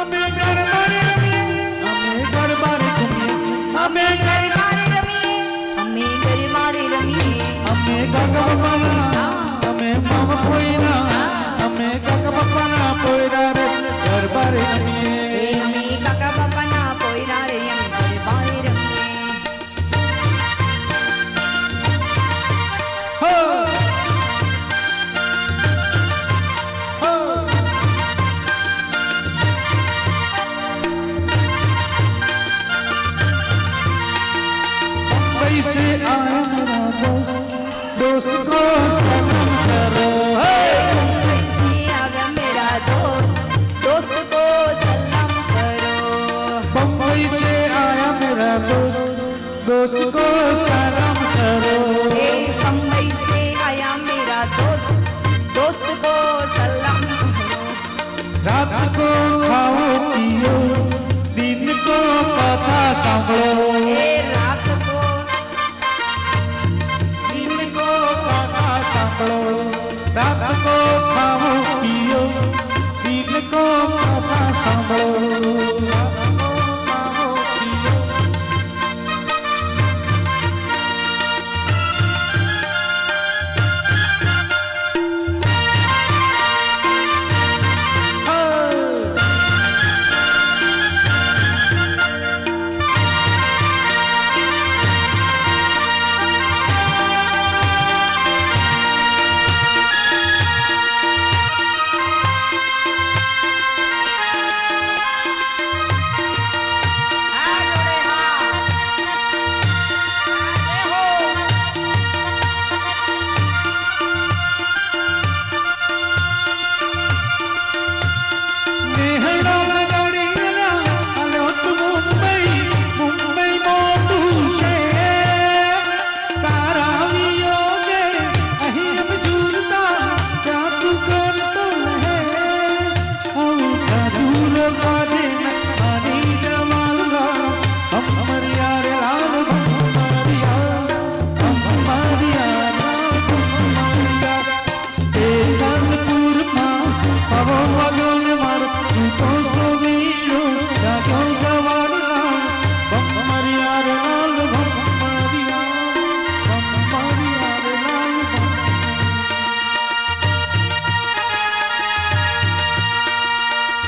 અમે ગરબારે રમીએ, અમે ગરબારે ઘૂમીએ, અમે ગરબારે રમીએ, અમે ગરબારે રમીએ, અમે કાકા બાપાના, અમે મામા પોઈના, અમે કાકા બાપાના પોયરા રે ગરબારે રમીએ. અમે કાકા બાપાના પોયરા રે અમે ગરબારે રમીએ. હો હો मुंबई से आया मेरा दोस्त, दोस्त को सलाम करो. मुंबई से आया मेरा दोस्त, दोस्त को सलाम करो. मुंबई से आया मेरा दोस्त, दोस्त को सलाम करो. मुंबई से आया मेरा दोस्त, दोस्त को सलाम करो. रात को खाओ पियो, दिन को कथा सांभळो. रात को दिन को कथा सांभळो. रात को खाओ पियो, दिन को कथा सांभळो. रात को खाओ पियो.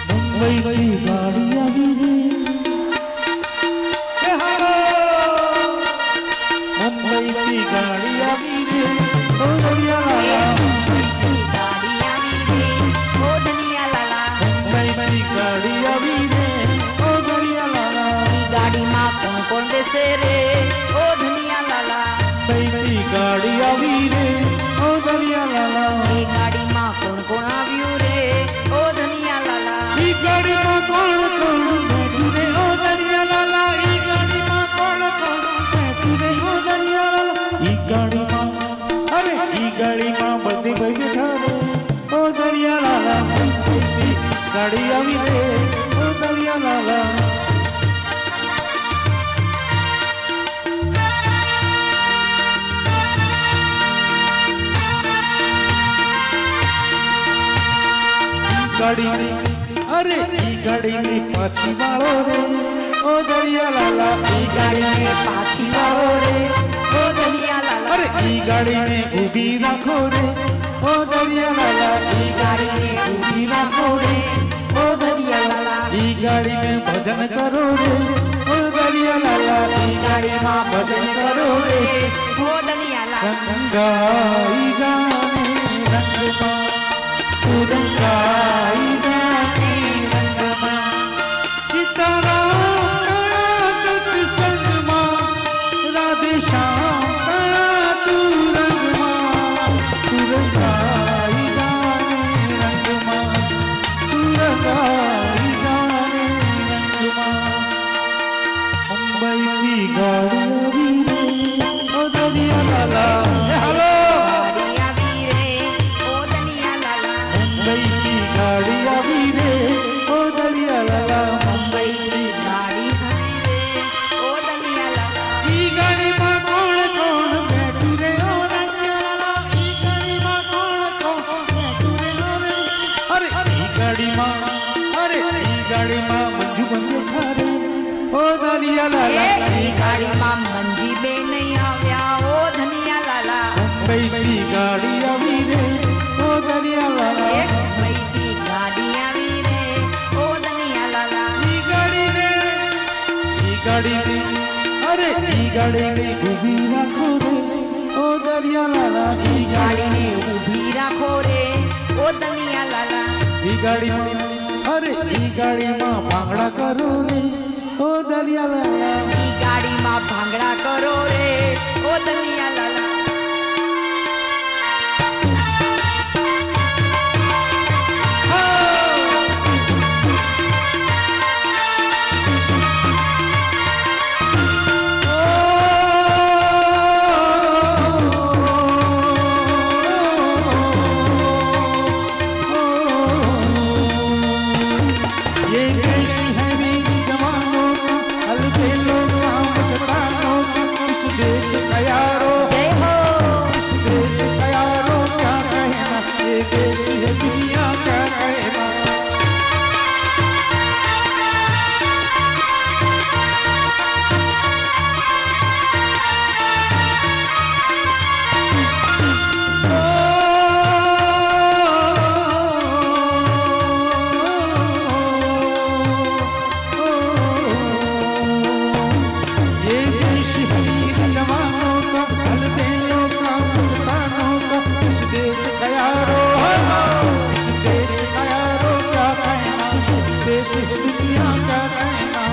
मुंबई गाड़ी આવી રે એ હાલો मुंबई की गाड़ी આવી રે ઓ દરિયા લાલા मुंबई की गाड़ी આવી રે ઓ દરિયા લાલા गाड़ी में कौन कौन बेसे रे ओ धनिया लाला. मुंबई की गाड़ी આવી રે ઓ દરિયા લાલા એ ગાડીમાં કોણ કોણ આવ્યું રે ઓ ધનિયા લાલા. ઈ ગાડીમાં કોણ કોણ બેઠું રે ઓ દરિયા લાલા ઈ ગાડીમાં કોણ કોણ બેઠું રે ઓ દરિયા લાલા ઈ ગાડીમાં અરે ઈ ગાડીમાં બધી ભાઈ બેઠા રે ઓ દરિયા લાલા મુંબઈથી ગાડી આવી રે ઓ દરિયા લાલા गाड़ी अरे ई गाड़ी में पाछी वाળો रे ओ दरिया लाला ઈ ગાડી में પાછી વાળો રે ઓ ધનિયા લાલા. अरे ई गाड़ी में ઊભી રાખો રે ओ दरिया लाला ઈ ગાડી में ઊભી રાખો રે ઓ ધનિયા લાલા. ई गाड़ी में भजन करो रे ओ दरिया लाला ઈ ગાડીમાં ભજન કરો રે ઓ ધનિયા લાલા. रंगाई गाने रंगमा तू रंगाई गाने रंगमा सीताराम सत्संगमा राधे श्याम तू रंगमा तू रंगाई गाने रंगमा तू रंगाई गाने रंगमा मुंबई की गाड़ी આવી રે ઓ દરિયા લાલા એ હાલો ગાડીમાં મંજુ બંધ ઠારે ઓ દરિયા લાલા એ ગાડીમાં મંજી બેન આવ્યા ઓ ધનિયા લાલા મુંબઈથી ગાડી આવી રે ઓ દરિયા લાલા એ મુંબઈથી ગાડી આવી રે ઓ ધનિયા લાલા ઈ ગાડીને અરે ઈ ગાડીને ઊભી રાખો રે ઓ દરિયા લાલા ઈ ગાડીને ઊભી રાખો રે ઓ ધનિયા લાલા ઈ ગાડીમાં અરે ઈ ગાડીમાં ભાંગડા કરો રે ઓ દરિયા લાલા ઈ ગાડીમાં ભાંગડા કરો રે ઓ ધનિયા લાલા ये देश है वीर जवानों का अलबेलों का मस्तानों का इस देश का यारो જય હો इस देश का यारो क्या कहना ये देश है दुनिया क्या कहना ये देश है वीर जवानों का अलबेलों का मस्तानों का इस देश का यारो इस देश का यारो क्या कहना देश है दुनिया क्या कहना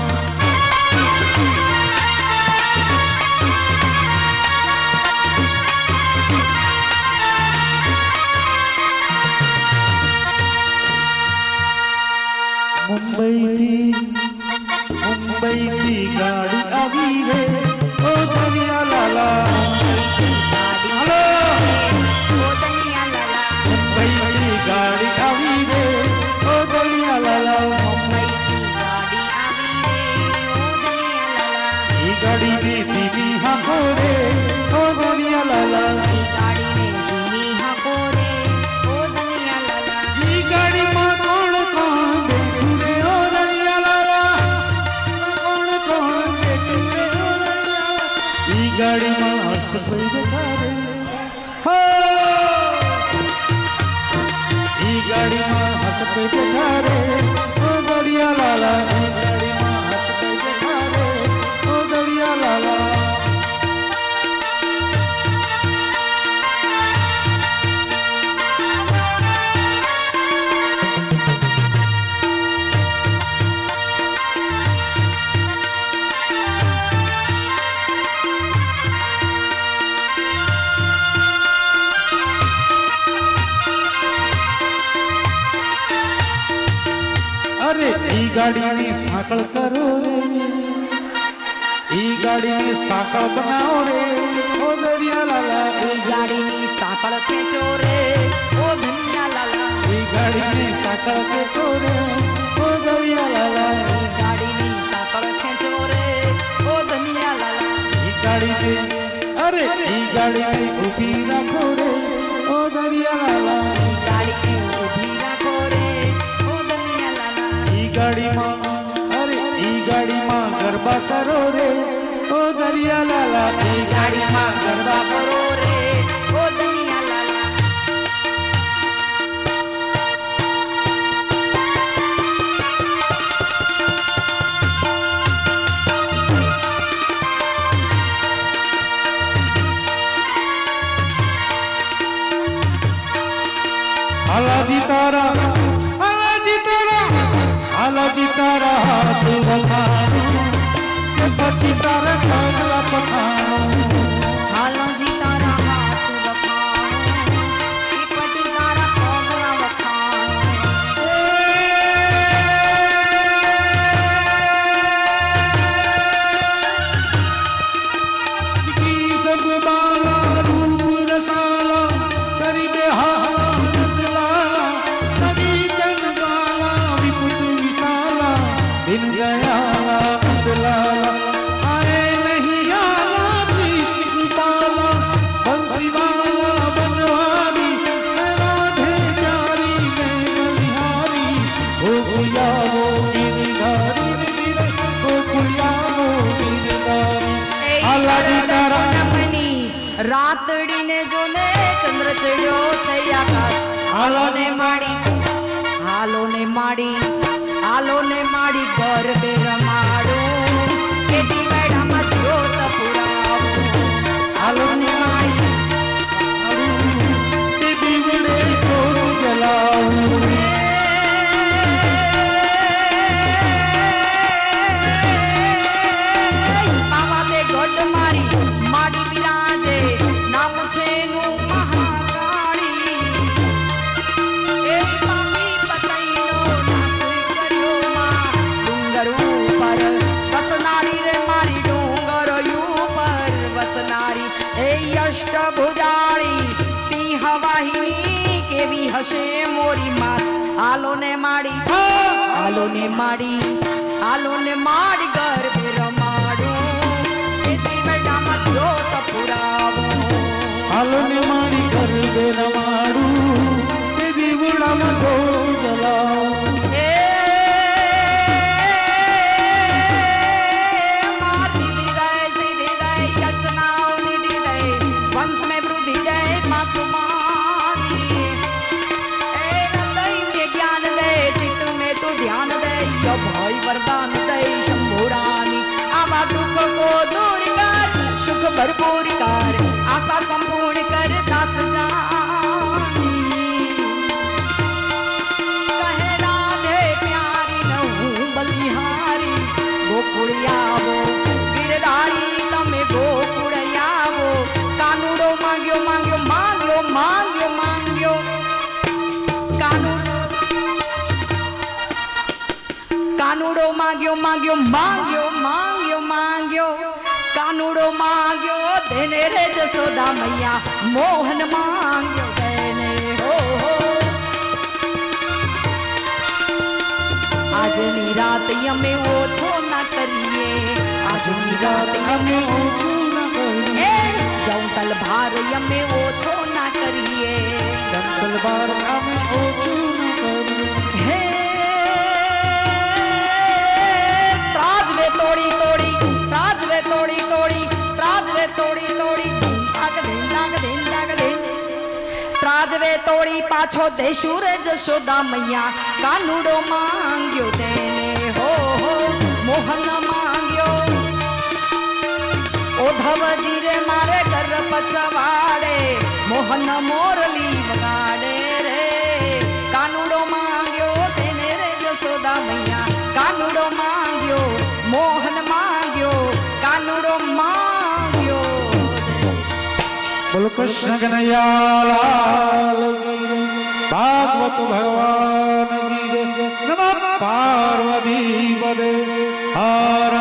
મુંબઈથી ગાડી આવી રે ઓ દરિયા લાલા ગાડી ઓ ધનિયા લાલા મુંબઈથી ગાડી આવી રે ઓ દરિયા લાલા મુંબઈથી ગાડી આવી રે ઓ ધનિયા લાલા ઈ ગાડીને ધીમી હાંકો રે ઓ દરિયા લાલા ઈ ગાડીને ધીમી હાંકો રે ઓ ધનિયા લાલા ઈ ગાડીમાં કોણ કોણ બેઠું રે ઓ દરિયા લાલા કોણ કોણ બેઠું રે ઓ દરિયા લાલા ઈ ગાડીમાં હર્ષભાઈ બેઠા રે હો ઈ ગાડીમાં હર્ષભાઈ બેઠા રે ઓ દરિયા લાલા ઈ ગાડીમાં હર્ષભાઈ બેઠા રે ઓ દરિયા લાલા અરે ઈ ગાડીની સાંકળ કરો રે ઈ ગાડીની સાંકળ બનાવો રે ઓ દરિયા લાલા ઈ ગાડીની સાંકળ ખેંચો રે ઓ ધનિયા લાલા ઈ ગાડીની સાંકળ ખેંચો રે ઓ દરિયા લાલા ઈ ગાડીની સાંકળ ખેંચો રે ઓ ધનિયા લાલા ઈ ગાડીને અરે ઈ ગાડીને ઊભી રાખો રે ઓ દરિયા લાલા ઈ ગાડીને ઊભી રાખો રે ઓ ધનિયા લાલા ઈ ગાડીમાં અરે ઈ ગાડીમાં ગરબા કરો રે ઓ દરિયા લાલા ઈ ગાડીમાં ગરબા કરો રે ઓ ધનિયા લાલા હાલાજી તારા હાથ વખાણો કે પછી તારા કાગલા પખાણો હાલોજી તારા હાથ વખાણો ઈ પટી તારા પગલા વખાણો કી સબ બાલા રૂપ રસાલા કરી બે હાથ લાલા નદી તન બાલા વિપુત વિશાલા દિન દયાલા અંદલાલા આરે નહીં આલા કૃષ્ણ પાલા બંસીવાલા બનવારી રાધે પ્યારી મેં બલિહારી ઓ ભૈયા વો ગિરી રાતડીને જોને ચંદ્ર ચડ્યો છે આકાશ હાલો ને માડી ગરબે રમાડું કેટી મેળામાં જોત પુરાવું હાલો ને માડી તે દીવડે જોત જલાવું મામા તે ગઢ માડી બિરાજે નામ છે નું મહાકાળી એવી મામી પતઈનો નાશ કર્યો માં ડુંગર ઉપર વસનારી રે મારી ડુંગર ઉપર વસનારી એ અષ્ટભુજાળી સિંહ વાહિની કેવી હશે મોરી માત હાલો ને માડી ગરબે રમાડું એથી બેટામાં જોત પુરાવું હાલો ને માડી ગરબે રમાડું તે દીવડામાં જોત જલાવું એ માતી દી ગए सीधी गए यश नाव निधि गए वंश में वृद्धि गए माँ तुम्हारी ए नंदई के ज्ञान दे चित्त में तू ध्यान दे यो भाई वरदान दे शंभु रानी आवा दुख को दूर कर सुख भरपूर कर आशा संपूर्ण कर दास जानी कहे राधे प्यारी न हूँ बलिहारी गोकुळ आवो गिरधारी तमे गोकुळ आवो कानूडो मांग्यो कानूडो मांग्यो कानूडो मांग्यो देने रे जसोदा मैया मोहन मांग्यो देने हो આજની રાત અમે ઓછો ના કરીએ આજની રાત અમે ઓછું ના કરીએ એ જંતલ ભાર અમે ઓછો ના કરીએ ચંચલ બાર અમે ઓછું ના કરીએ હે ત્રાજવે તોડી ત્રાજવે તોડી પાછો દેશું રે જશોદા મૈયા કાનુડો માંગ્યો તેને હો મોહન માંગ્યો ઓધવજી રે મારે ઘર પછવાડે મોહન મોરલી વગાડે રે કાનુડો માંગ્યો તેને રે જશોદા મૈયા કાનુડો માંગ્યો મોહન માંગ્યો કાનુડો માંગ્યો બોલો કૃષ્ણ કનૈયા લાલ કી જય। ભાગવત ભગવાન કી જય। નમઃ પાર્વતી પદે હર